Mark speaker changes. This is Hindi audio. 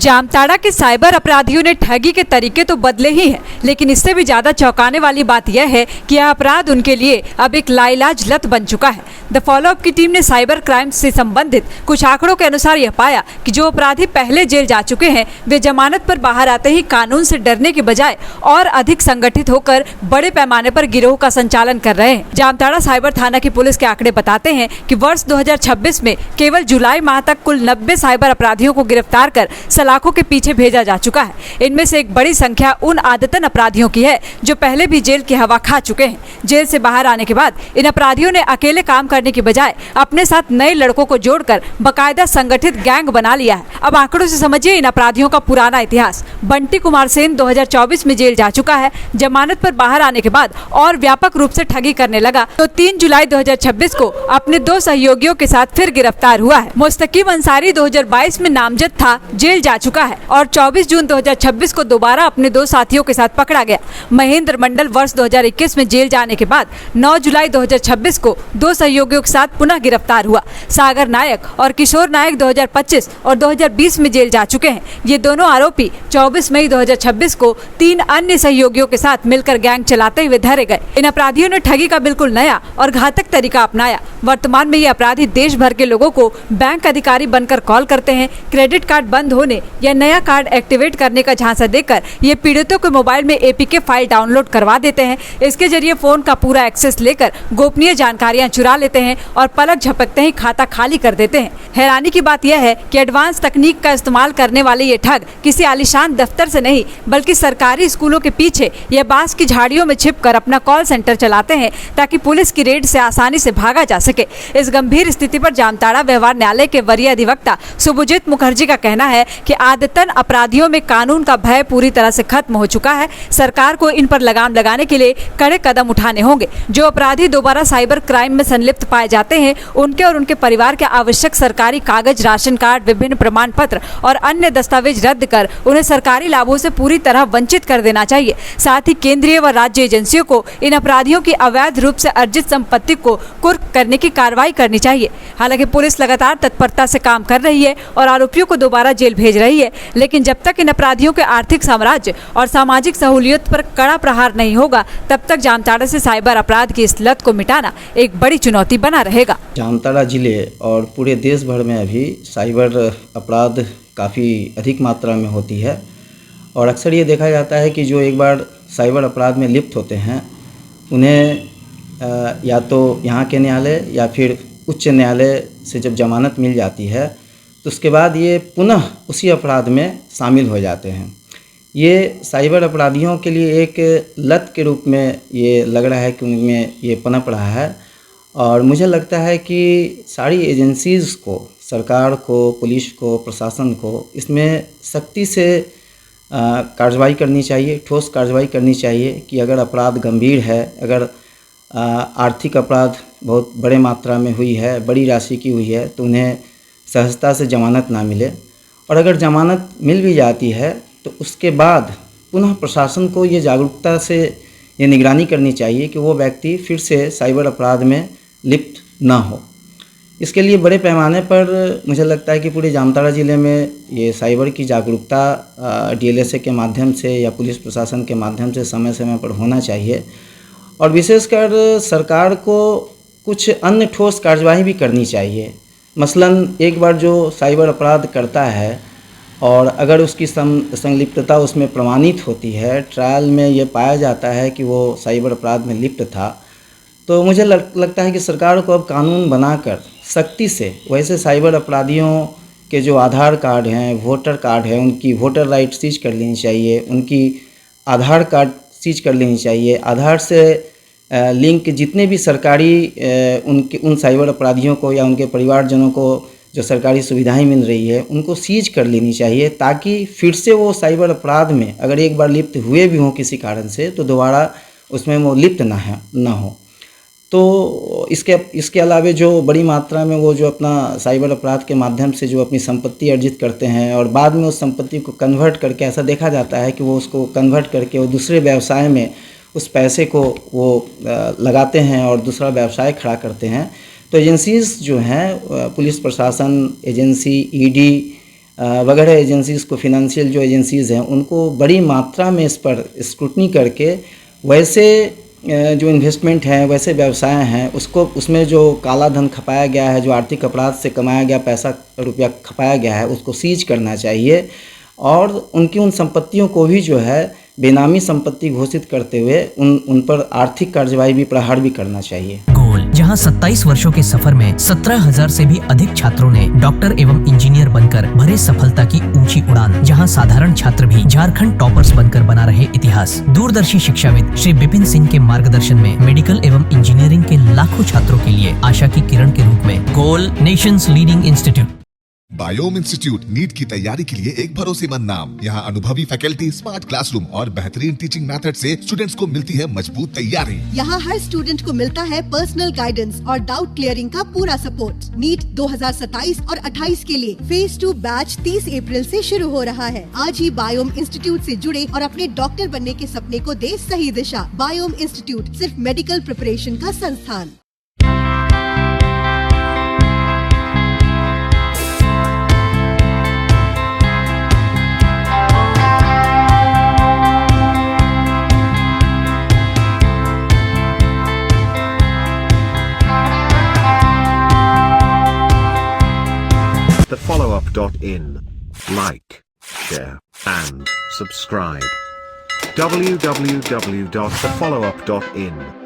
Speaker 1: जामताड़ा के साइबर अपराधियों ने ठगी के तरीके तो बदले ही हैं, लेकिन इससे भी ज्यादा चौंकाने वाली बात यह है कि यह अपराध उनके लिए अब एक लाइलाज लत बन चुका है। द फॉलोअप की टीम ने साइबर क्राइम से संबंधित कुछ आंकड़ों के अनुसार यह पाया कि जो अपराधी पहले जेल जा चुके हैं वे जमानत पर बाहर आते ही कानून से डरने के बजाय और अधिक संगठित होकर बड़े पैमाने पर गिरोह का संचालन कर रहे हैं। जामताड़ा साइबर थाना की पुलिस के आंकड़े बताते हैं कि वर्ष 2026 में केवल जुलाई माह तक कुल 90 साइबर अपराधियों को गिरफ्तार कर सलाखों के पीछे भेजा जा चुका है। इनमें से एक बड़ी संख्या उन आदतन अपराधियों की है जो पहले भी जेल की हवा खा चुके हैं। जेल से बाहर आने के बाद इन अपराधियों ने अकेले काम करने की बजाय अपने साथ नए लड़कों को जोड़कर बकायदा संगठित गैंग बना लिया है। अब आंकड़ों से समझिए इन अपराधियों का पुराना इतिहास। बंटी कुमार सेन 2024 में जेल जा चुका है। जमानत पर बाहर आने के बाद और व्यापक रूप से ठगी करने लगा तो 3 जुलाई 2026 को अपने 2 सहयोगियों के साथ फिर गिरफ्तार हुआ है। मुस्तकीम अंसारी 2022 में नामजद था, जेल जा चुका है और 24 जून 2026 को दोबारा अपने 2 साथियों के साथ पकड़ा गया। महेंद्र मंडल वर्ष 2021 में जेल जाने के बाद 9 जुलाई 2026 को 2 सहयोगियों के साथ पुनः गिरफ्तार हुआ। सागर नायक और किशोर नायक 2025 और 2020 में जेल जा चुके हैं। ये दोनों आरोपी 24 मई 2026 को 3 अन्य सहयोगियों के साथ मिलकर गैंग चलाते हुए धरे गए। इन अपराधियों ने ठगी का बिल्कुल नया और घातक तरीका अपनाया। वर्तमान में ये अपराधी देश भर के लोगों को बैंक अधिकारी बनकर कॉल करते हैं। क्रेडिट कार्ड बंद होने या नया कार्ड एक्टिवेट करने का झांसा देकर ये पीड़ितों के मोबाइल में एपीके फाइल डाउनलोड करवा देते हैं। इसके जरिए फोन का पूरा एक्सेस लेकर गोपनीय जानकारियां चुरा लेते हैं और पलक झपकते ही खाता खाली कर देते हैं। हैरानी की बात यह है कि एडवांस तकनीक का इस्तेमाल करने वाले ये ठग किसी आलीशान दफ्तर से नहीं बल्कि सरकारी स्कूलों के पीछे या बांस की झाड़ियों में छिपकर अपना कॉल सेंटर चलाते हैं ताकि पुलिस की रेड से आसानी से भागा जा सके। इस गंभीर स्थिति पर जामताड़ा व्यवहार न्यायालय के वरीय अधिवक्ता शुभजीत मुखर्जी का कहना है कि आदतन अपराधियों में कानून का भय पूरी तरह से खत्म हो चुका है। सरकार को इन पर लगाम लगाने के लिए कड़े कदम उठाने होंगे। जो अपराधी दोबारा साइबर क्राइम में संलिप्त पाए जाते हैं उनके और उनके परिवार के आवश्यक सरकारी कागज, राशन कार्ड, विभिन्न प्रमाण पत्र और अन्य दस्तावेज रद्द कर उन्हें सरकारी लाभों से पूरी तरह वंचित कर देना चाहिए। साथ ही केंद्रीय व राज्य एजेंसियों को इन अपराधियों की अवैध रूप से अर्जित संपत्ति को कुर्क करने की कार्रवाई करनी चाहिए। हालांकि पुलिस लगातार तत्परता से काम कर रही है और आरोपियों को दोबारा जेल भेज रही है, लेकिन जब तक इन अपराधियों के आर्थिक साम्राज्य और सामाजिक सहूलियत पर कड़ा प्रहार नहीं होगा तब तक जामताड़ा से साइबर अपराध की इस लत को मिटाना एक बड़ी चुनौती बना रहेगा।
Speaker 2: जामताड़ा जिले और पूरे देश भर में अभी साइबर अपराध काफ़ी अधिक मात्रा में होती है और अक्सर ये देखा जाता है कि जो एक बार साइबर अपराध में लिप्त होते हैं उन्हें या तो यहाँ के न्यायालय या फिर उच्च न्यायालय से जब जमानत मिल जाती है तो उसके बाद ये पुनः उसी अपराध में शामिल हो जाते हैं। ये साइबर अपराधियों के लिए एक लत के रूप में ये लग रहा है कि उनमें ये पनप रहा है और मुझे लगता है कि सारी एजेंसीज़ को, सरकार को, पुलिस को, प्रशासन को इसमें सख्ती से कार्रवाई करनी चाहिए, ठोस कार्रवाई करनी चाहिए कि अगर अपराध गंभीर है, अगर आर्थिक अपराध बहुत बड़े मात्रा में हुई है, बड़ी राशि की हुई है तो उन्हें सहजता से जमानत ना मिले और अगर जमानत मिल भी जाती है तो उसके बाद पुनः प्रशासन को ये जागरूकता से ये निगरानी करनी चाहिए कि वो व्यक्ति फिर से साइबर अपराध में लिप्त ना हो। इसके लिए बड़े पैमाने पर मुझे लगता है कि पूरे जामताड़ा ज़िले में ये साइबर की जागरूकता डीएलएसए के माध्यम से या पुलिस प्रशासन के माध्यम से समय समय पर होना चाहिए और विशेषकर सरकार को कुछ अन्य ठोस कार्यवाही भी करनी चाहिए। मसलन एक बार जो साइबर अपराध करता है और अगर उसकी संलिप्तता उसमें प्रमाणित होती है, ट्रायल में ये पाया जाता है कि वो साइबर अपराध में लिप्त था, तो मुझे लगता है कि सरकार को अब कानून बनाकर सख्ती से वैसे साइबर अपराधियों के जो आधार कार्ड हैं, वोटर कार्ड है, उनकी वोटर राइट सीज कर लेनी चाहिए, उनकी आधार कार्ड सीज कर लेनी चाहिए। आधार से लिंक जितने भी सरकारी उन साइबर अपराधियों को या उनके परिवारजनों को जो सरकारी सुविधाएं मिल रही है उनको सीज कर लेनी चाहिए ताकि फिर से वो साइबर अपराध में अगर एक बार लिप्त हुए भी हों किसी कारण से तो दोबारा उसमें वो लिप्त ना हो। तो इसके अलावे जो बड़ी मात्रा में वो जो अपना साइबर अपराध के माध्यम से जो अपनी संपत्ति अर्जित करते हैं और बाद में उस संपत्ति को कन्वर्ट करके, ऐसा देखा जाता है कि वो उसको कन्वर्ट करके वो दूसरे व्यवसाय में उस पैसे को वो लगाते हैं और दूसरा व्यवसाय खड़ा करते हैं। तो एजेंसीज़ जो हैं, पुलिस प्रशासन, एजेंसी, ईडी वगैरह एजेंसीज़ को, फिनंशियल जो एजेंसीज़ हैं उनको बड़ी मात्रा में इस पर स्क्रूटनी करके वैसे जो इन्वेस्टमेंट हैं, वैसे व्यवसाय हैं, उसको, उसमें जो काला धन खपाया गया है, जो आर्थिक अपराध से कमाया गया पैसा रुपया खपाया गया है, उसको सीज करना चाहिए और उनकी उन संपत्तियों को भी जो है बेनामी संपत्ति घोषित करते हुए उन पर आर्थिक कार्यवाही भी, प्रहार भी करना चाहिए।
Speaker 3: गोल, जहां 27 वर्षों के सफर में 17,000 से भी अधिक छात्रों ने डॉक्टर एवं इंजीनियर बनकर भरे सफलता की ऊंची उड़ान, जहां साधारण छात्र भी झारखंड टॉपर्स बनकर बना रहे इतिहास। दूरदर्शी शिक्षाविद श्री विपिन सिंह के मार्गदर्शन में मेडिकल एवं इंजीनियरिंग के लाखों छात्रों के लिए आशा की किरण के रूप में Goal, nation's leading institute.
Speaker 4: Biome institute NEET की तैयारी के लिए एक भरोसेमंद नाम। यहाँ अनुभवी फैकल्टी, स्मार्ट क्लासरूम और बेहतरीन टीचिंग मेथड से स्टूडेंट्स को मिलती है मजबूत तैयारी।
Speaker 5: यहाँ हर स्टूडेंट को मिलता है पर्सनल गाइडेंस और डाउट क्लियरिंग का पूरा सपोर्ट। नीट 2027 और 28 के लिए फेज 2 बैच 30 अप्रैल से शुरू हो रहा है। आज ही बायोम इंस्टीट्यूट से जुड़े और अपने डॉक्टर बनने के सपने को दे सही दिशा। बायोम इंस्टीट्यूट सिर्फ मेडिकल प्रिपरेशन का संस्थान।
Speaker 6: thefollowup.in. Like, share, and subscribe. www.thefollowup.in